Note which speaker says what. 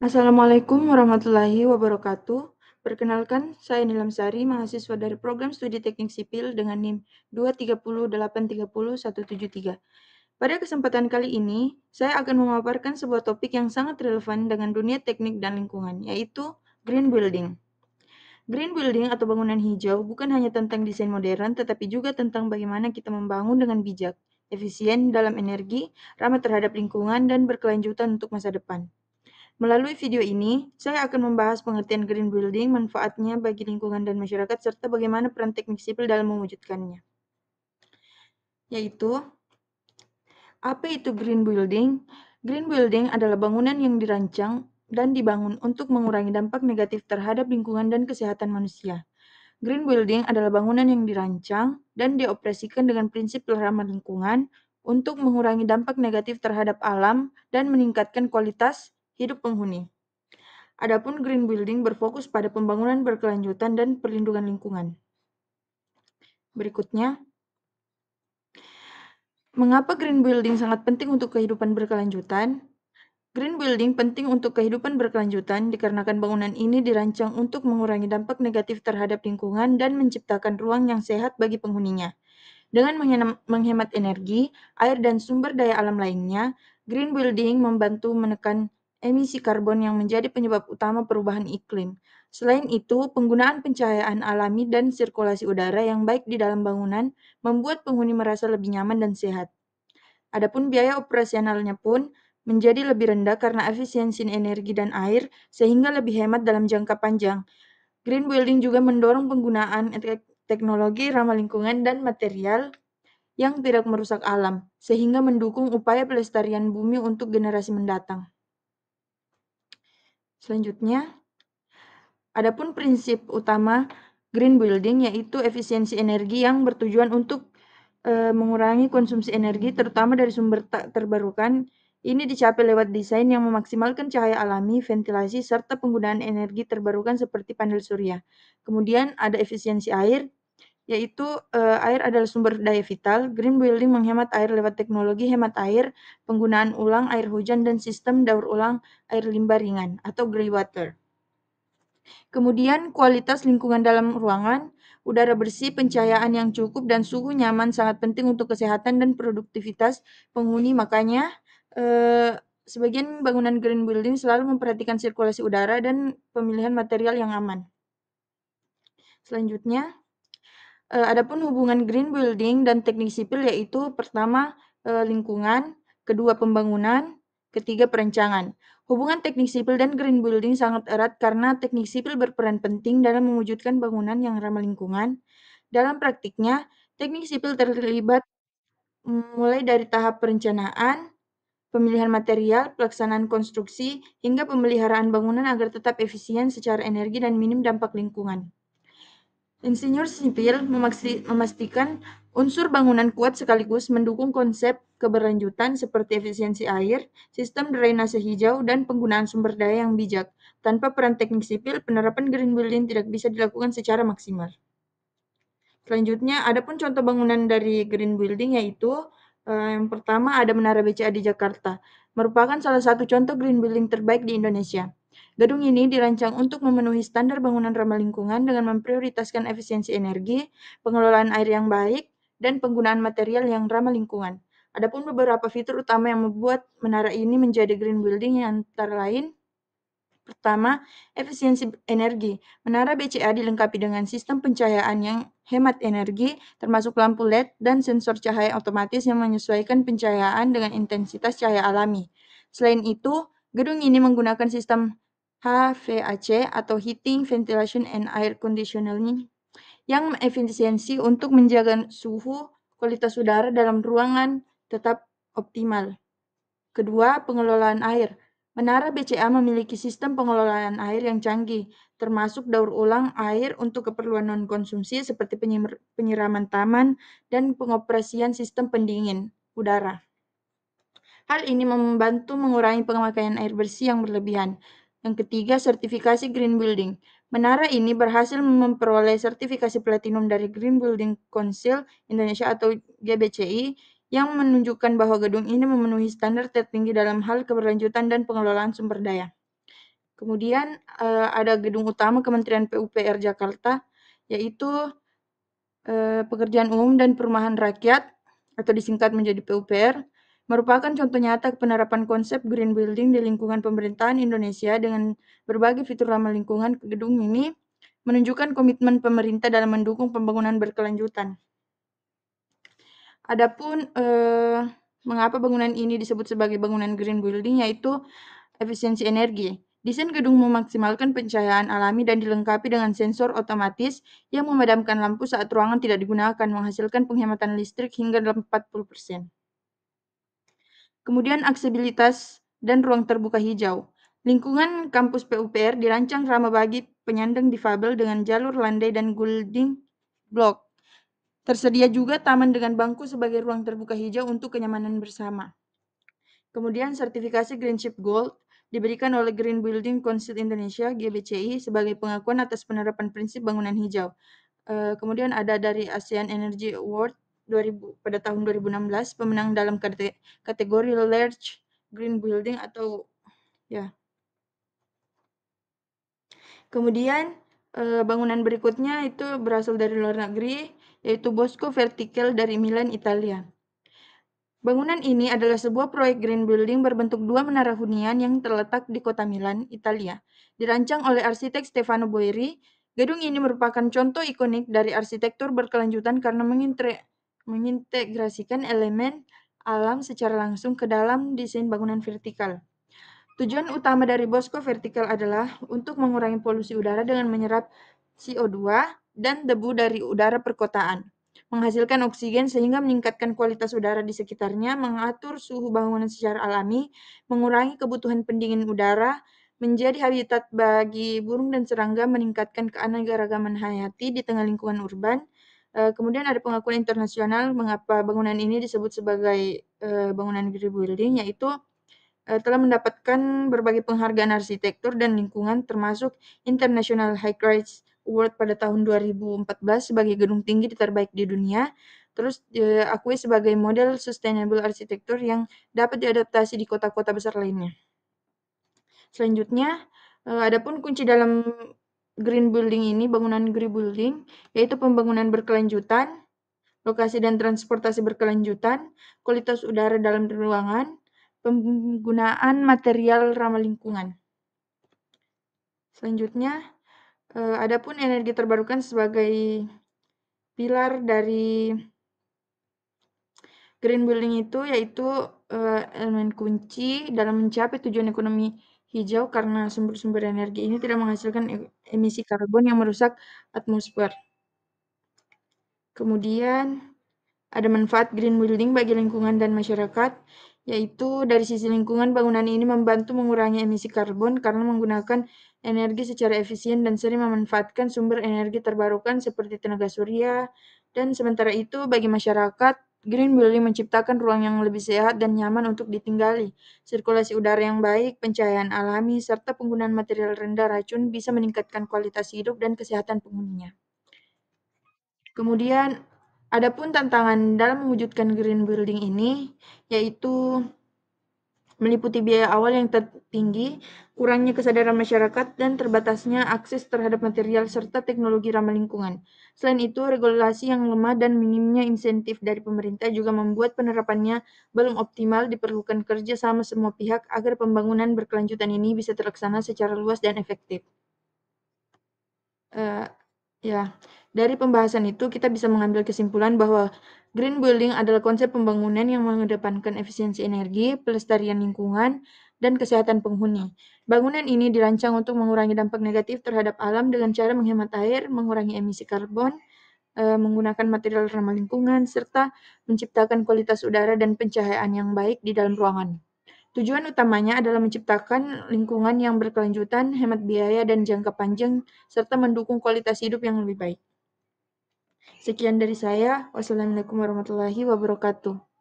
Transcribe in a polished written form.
Speaker 1: Assalamualaikum warahmatullahi wabarakatuh. Perkenalkan, saya Nilam Sari, mahasiswa dari Program Studi Teknik Sipil dengan NIM 230830173. Pada kesempatan kali ini, saya akan memaparkan sebuah topik yang sangat relevan dengan dunia teknik dan lingkungan, yaitu green building. Green building atau bangunan hijau bukan hanya tentang desain modern, tetapi juga tentang bagaimana kita membangun dengan bijak, efisien dalam energi, ramah terhadap lingkungan, dan berkelanjutan untuk masa depan. Melalui video ini, saya akan membahas pengertian green building, manfaatnya bagi lingkungan dan masyarakat, serta bagaimana peran teknik sipil dalam mewujudkannya. Yaitu, apa itu green building? Green building adalah bangunan yang dirancang dan dibangun untuk mengurangi dampak negatif terhadap lingkungan dan kesehatan manusia. Green building adalah bangunan yang dirancang dan dioperasikan dengan prinsip ramah lingkungan untuk mengurangi dampak negatif terhadap alam dan meningkatkan kualitas hidup penghuni. Adapun green building berfokus pada pembangunan berkelanjutan dan perlindungan lingkungan. Berikutnya, mengapa green building sangat penting untuk kehidupan berkelanjutan? Green building penting untuk kehidupan berkelanjutan dikarenakan bangunan ini dirancang untuk mengurangi dampak negatif terhadap lingkungan dan menciptakan ruang yang sehat bagi penghuninya. Dengan menghemat energi, air, dan sumber daya alam lainnya, green building membantu menekan emisi karbon yang menjadi penyebab utama perubahan iklim. Selain itu, penggunaan pencahayaan alami dan sirkulasi udara yang baik di dalam bangunan membuat penghuni merasa lebih nyaman dan sehat. Adapun biaya operasionalnya pun menjadi lebih rendah karena efisiensi energi dan air, sehingga lebih hemat dalam jangka panjang. Green building juga mendorong penggunaan teknologi ramah lingkungan dan material yang tidak merusak alam, sehingga mendukung upaya pelestarian bumi untuk generasi mendatang. Selanjutnya, adapun prinsip utama green building yaitu efisiensi energi yang bertujuan untuk mengurangi konsumsi energi terutama dari sumber tak terbarukan. Ini dicapai lewat desain yang memaksimalkan cahaya alami, ventilasi, serta penggunaan energi terbarukan seperti panel surya. Kemudian ada efisiensi air, yaitu air adalah sumber daya vital. Green building menghemat air lewat teknologi hemat air, penggunaan ulang air hujan, dan sistem daur ulang air limbah ringan atau grey water. Kemudian kualitas lingkungan dalam ruangan, udara bersih, pencahayaan yang cukup, dan suhu nyaman sangat penting untuk kesehatan dan produktivitas penghuni. Makanya sebagian bangunan green building selalu memperhatikan sirkulasi udara dan pemilihan material yang aman. Selanjutnya, adapun hubungan green building dan teknik sipil yaitu pertama lingkungan, kedua pembangunan, ketiga perencanaan. Hubungan teknik sipil dan green building sangat erat karena teknik sipil berperan penting dalam mewujudkan bangunan yang ramah lingkungan. Dalam praktiknya, teknik sipil terlibat mulai dari tahap perencanaan, pemilihan material, pelaksanaan konstruksi, hingga pemeliharaan bangunan agar tetap efisien secara energi dan minim dampak lingkungan. Insinyur sipil memastikan unsur bangunan kuat sekaligus mendukung konsep keberlanjutan seperti efisiensi air, sistem drainase hijau, dan penggunaan sumber daya yang bijak. Tanpa peran teknik sipil, penerapan green building tidak bisa dilakukan secara maksimal. Selanjutnya, ada pun contoh bangunan dari green building yaitu yang pertama ada Menara BCA di Jakarta, merupakan salah satu contoh green building terbaik di Indonesia. Gedung ini dirancang untuk memenuhi standar bangunan ramah lingkungan dengan memprioritaskan efisiensi energi, pengelolaan air yang baik, dan penggunaan material yang ramah lingkungan. Adapun beberapa fitur utama yang membuat menara ini menjadi green building yang antara lain, pertama, efisiensi energi. Menara BCA dilengkapi dengan sistem pencahayaan yang hemat energi, termasuk lampu LED dan sensor cahaya otomatis yang menyesuaikan pencahayaan dengan intensitas cahaya alami. Selain itu, gedung ini menggunakan sistem HVAC atau Heating, Ventilation, and Air Conditioning yang efisiensi untuk menjaga suhu kualitas udara dalam ruangan tetap optimal. Kedua, pengelolaan air. Menara BCA memiliki sistem pengelolaan air yang canggih, termasuk daur ulang air untuk keperluan non-konsumsi seperti penyiraman taman dan pengoperasian sistem pendingin udara. Hal ini membantu mengurangi pemakaian air bersih yang berlebihan. Yang ketiga, sertifikasi Green Building. Menara ini berhasil memperoleh sertifikasi platinum dari Green Building Council Indonesia atau GBCI yang menunjukkan bahwa gedung ini memenuhi standar tertinggi dalam hal keberlanjutan dan pengelolaan sumber daya. Kemudian ada gedung utama Kementerian PUPR Jakarta, yaitu Pekerjaan Umum dan Perumahan Rakyat atau disingkat menjadi PUPR, merupakan contoh nyata penerapan konsep green building di lingkungan pemerintahan Indonesia dengan berbagai fitur ramah lingkungan. Gedung ini menunjukkan komitmen pemerintah dalam mendukung pembangunan berkelanjutan. Adapun mengapa bangunan ini disebut sebagai bangunan green building, yaitu efisiensi energi. Desain gedung memaksimalkan pencahayaan alami dan dilengkapi dengan sensor otomatis yang memadamkan lampu saat ruangan tidak digunakan, menghasilkan penghematan listrik hingga 40%. Kemudian aksesibilitas dan ruang terbuka hijau. Lingkungan kampus PUPR dirancang ramah bagi penyandang difabel dengan jalur landai dan guiding block. Tersedia juga taman dengan bangku sebagai ruang terbuka hijau untuk kenyamanan bersama. Kemudian sertifikasi Greenship Gold diberikan oleh Green Building Council Indonesia (GBCI) sebagai pengakuan atas penerapan prinsip bangunan hijau. Kemudian ada dari ASEAN Energy Award pada tahun 2016, pemenang dalam kategori Large Green Building atau ya. Kemudian bangunan berikutnya itu berasal dari luar negeri, yaitu Bosco Vertical dari Milan, Italia. Bangunan ini adalah sebuah proyek green building berbentuk dua menara hunian yang terletak di kota Milan, Italia. Dirancang oleh arsitek Stefano Boeri, gedung ini merupakan contoh ikonik dari arsitektur berkelanjutan karena mengintegrasikan elemen alam secara langsung ke dalam desain bangunan vertikal. Tujuan utama dari Bosco Vertical adalah untuk mengurangi polusi udara dengan menyerap CO2 dan debu dari udara perkotaan, menghasilkan oksigen sehingga meningkatkan kualitas udara di sekitarnya, mengatur suhu bangunan secara alami, mengurangi kebutuhan pendingin udara, menjadi habitat bagi burung dan serangga, meningkatkan keanekaragaman hayati di tengah lingkungan urban. Kemudian ada pengakuan internasional mengapa bangunan ini disebut sebagai bangunan green building, yaitu telah mendapatkan berbagai penghargaan arsitektur dan lingkungan termasuk International High Rise Award pada tahun 2014 sebagai gedung tinggi terbaik di dunia. Terus diakui sebagai model sustainable arsitektur yang dapat diadaptasi di kota-kota besar lainnya. Selanjutnya, adapun kunci dalam green building ini, bangunan green building, yaitu pembangunan berkelanjutan, lokasi dan transportasi berkelanjutan, kualitas udara dalam ruangan, penggunaan material ramah lingkungan. Selanjutnya, adapun energi terbarukan sebagai pilar dari green building itu, yaitu elemen kunci dalam mencapai tujuan ekonomi hijau karena sumber-sumber energi ini tidak menghasilkan emisi karbon yang merusak atmosfer. Kemudian ada manfaat green building bagi lingkungan dan masyarakat, yaitu dari sisi lingkungan, bangunan ini membantu mengurangi emisi karbon karena menggunakan energi secara efisien dan sering memanfaatkan sumber energi terbarukan seperti tenaga surya. Dan sementara itu, bagi masyarakat, green building menciptakan ruang yang lebih sehat dan nyaman untuk ditinggali. Sirkulasi udara yang baik, pencahayaan alami, serta penggunaan material rendah racun bisa meningkatkan kualitas hidup dan kesehatan penghuninya. Kemudian, adapun tantangan dalam mewujudkan green building ini, yaitu meliputi biaya awal yang tinggi, kurangnya kesadaran masyarakat, dan terbatasnya akses terhadap material serta teknologi ramah lingkungan. Selain itu, regulasi yang lemah dan minimnya insentif dari pemerintah juga membuat penerapannya belum optimal. Diperlukan kerja sama semua pihak agar pembangunan berkelanjutan ini bisa terlaksana secara luas dan efektif. Ya, dari pembahasan itu kita bisa mengambil kesimpulan bahwa green building adalah konsep pembangunan yang mengedepankan efisiensi energi, pelestarian lingkungan, dan kesehatan penghuni. Bangunan ini dirancang untuk mengurangi dampak negatif terhadap alam dengan cara menghemat air, mengurangi emisi karbon, menggunakan material ramah lingkungan, serta menciptakan kualitas udara dan pencahayaan yang baik di dalam ruangan. Tujuan utamanya adalah menciptakan lingkungan yang berkelanjutan, hemat biaya dan jangka panjang, serta mendukung kualitas hidup yang lebih baik. Sekian dari saya. Wassalamualaikum warahmatullahi wabarakatuh.